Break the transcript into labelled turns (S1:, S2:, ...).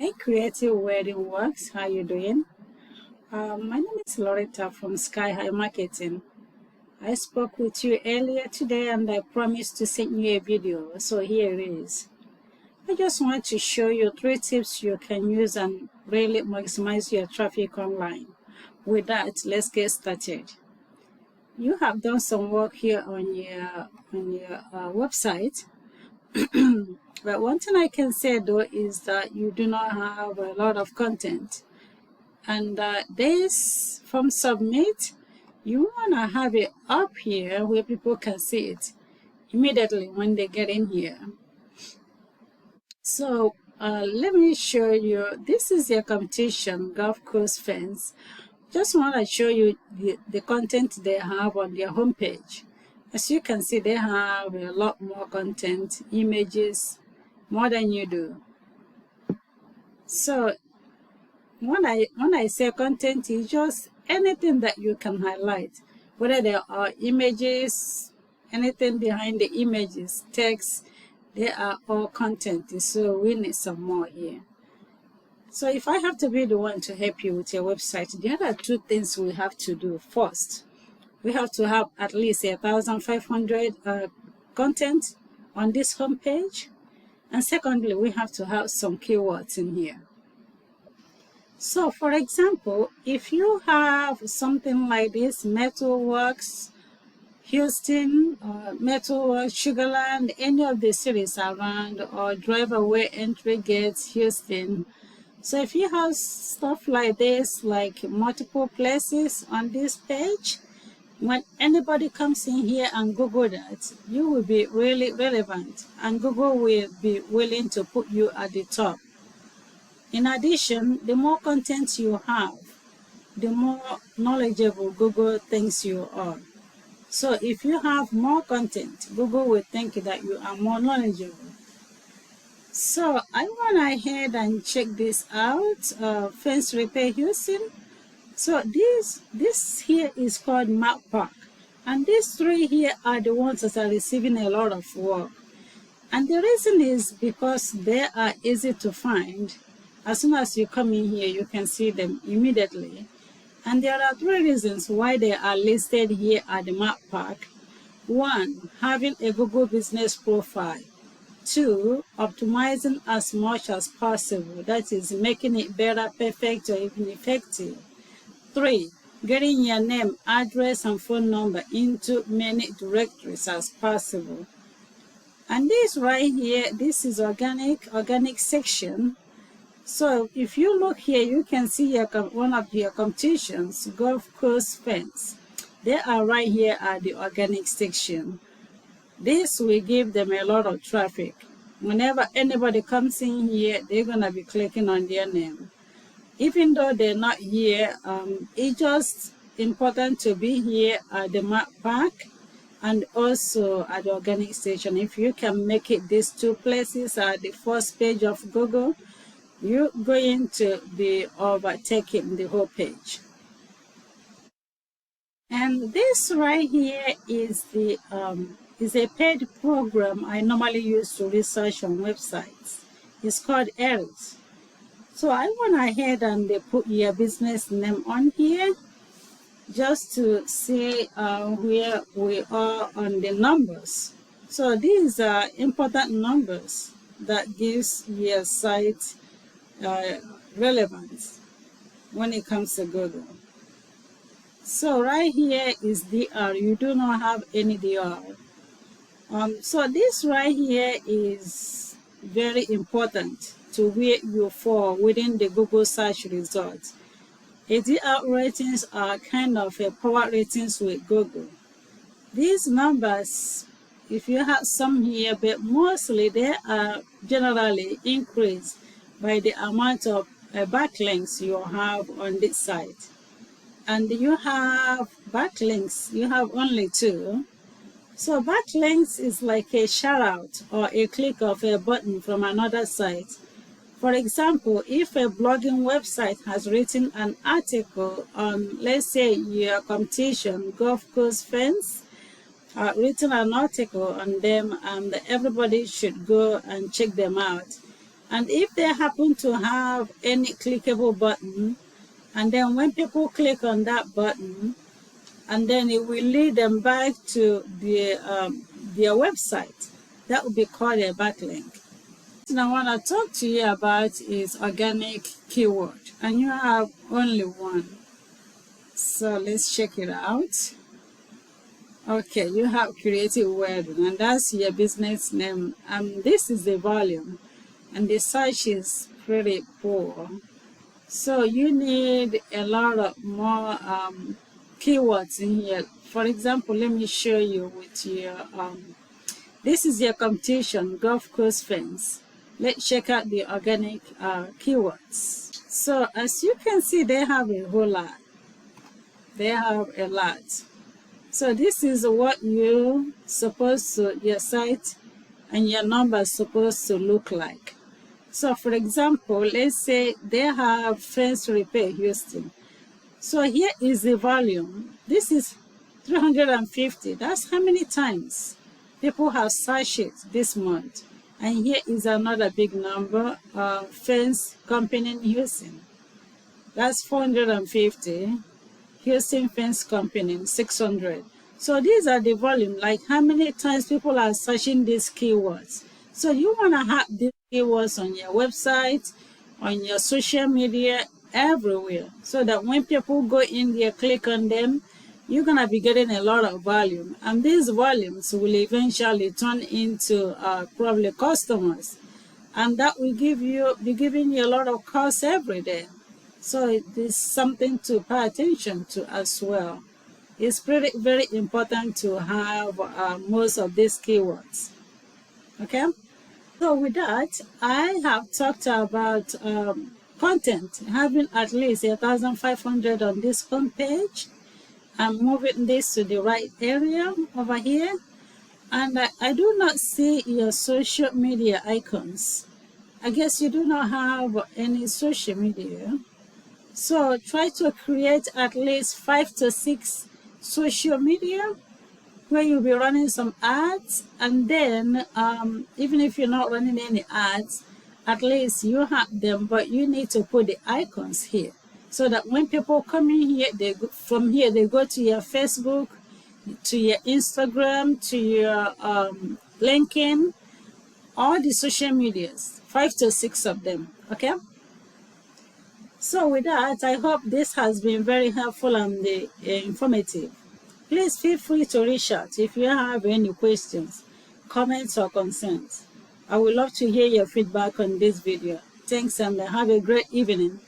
S1: Hey, Creative Wedding Works, how you doing? My name is Loretta from Sky High Marketing. I spoke with you earlier today and I promised to send you a video, so here it is. I just want to show you 3 tips you can use and really maximize your traffic online. With that, let's get started. You have done some work here on your website. But one thing I can say though is that you do not have a lot of content. And this from submit, you want to have it up here where people can see it immediately when they get in here. So let me show you. This is your competition, golf course fence. Just want to show you the content they have on their homepage. As you can see, they have a lot more content, images, more than you do. So when I say content, it's just anything that you can highlight, whether there are images, anything behind the images, text, they are all content. So we need some more here. So if I have to be the one to help you with your website, there are 2 things we have to do. First, we have to have at least 1,500 content on this homepage. And secondly, we have to have some keywords in here. So for example, if you have something like this, Metalworks, Houston, Metalworks, Sugarland, any of the cities around, or Drive-Away Entry Gates, Houston. So if you have stuff like this, like multiple places on this page, when anybody comes in here and Google that, you will be really relevant and Google will be willing to put you at the top. In addition, the more content you have, the more knowledgeable Google thinks you are. So if you have more content, Google will think that you are more knowledgeable. So I went ahead and checked this out, Fence Repair Houston. So this here is called Map Park. And these 3 here are the ones that are receiving a lot of work. And the reason is because they are easy to find. As soon as you come in here, you can see them immediately. And there are 3 reasons why they are listed here at the Map Park. 1, having a Google business profile. 2, optimizing as much as possible. That is, making it better, perfect, or even effective. 3, getting your name, address, and phone number into many directories as possible. And this right here, this is organic section. So if you look here, you can see one of your competitions, golf course fence. They are right here at the organic section. This will give them a lot of traffic. Whenever anybody comes in here, they're going to be clicking on their name. Even though they're not here, it's just important to be here at the Map Park and also at the organic station. If you can make it these 2 places at the first page of Google, you're going to be overtaking the whole page. And this right here is a paid program I normally use to research on websites. It's called Aries. So I went ahead and they put your business name on here just to see where we are on the numbers. So these are important numbers that gives your site relevance when it comes to Google. So right here is DR. You do not have any DR. So this right here is very important to where you fall within the Google search results. ADR ratings are kind of a power ratings with Google. These numbers, if you have some here, but mostly they are generally increased by the amount of backlinks you have on this site. And you have backlinks, you have only 2. So backlinks is like a shout out or a click of a button from another site. For example, if a blogging website has written an article on, let's say, your competition, golf course fence, written an article on them, and everybody should go and check them out. And if they happen to have any clickable button, and then when people click on that button, and then it will lead them back to their website, that would be called a backlink. Now, what I want to talk to you about is organic keyword, and you have only one. So let's check it out. Okay, you have creative welding, and that's your business name. This is the volume, and the search is pretty poor. So you need a lot of more keywords in here. For example, let me show you with your, this is your competition, golf course fence. Let's check out the organic keywords. So as you can see, they have a whole lot. They have a lot. So this is what you supposed to, your site and your numbers supposed to look like. So for example, let's say they have fence repair Houston. So here is the volume. This is 350. That's how many times people have searched it this month. And here is another big number, fence company in Houston. That's 450. Houston fence company, 600. So these are the volume, like how many times people are searching these keywords. So you want to have these keywords on your website, on your social media, everywhere, so that when people go in there, click on them, you're going to be getting a lot of volume. And these volumes will eventually turn into probably customers. And that will be giving you a lot of calls every day. So it is something to pay attention to as well. It's very important to have most of these keywords. Okay? So with that, I have talked about content, having at least 1,500 on this homepage. I'm moving this to the right area over here. And I do not see your social media icons. I guess you do not have any social media. So try to create at least 5 to 6 social media where you'll be running some ads. And then even if you're not running any ads, at least you have them, but you need to put the icons here so that when people come in here, from here they go to your Facebook, to your Instagram, to your LinkedIn, all the social medias, 5 to 6 of them. Okay? So with that, I hope this has been very helpful and informative. Please feel free to reach out if you have any questions, comments, or concerns. I would love to hear your feedback on this video. Thanks, and have a great evening.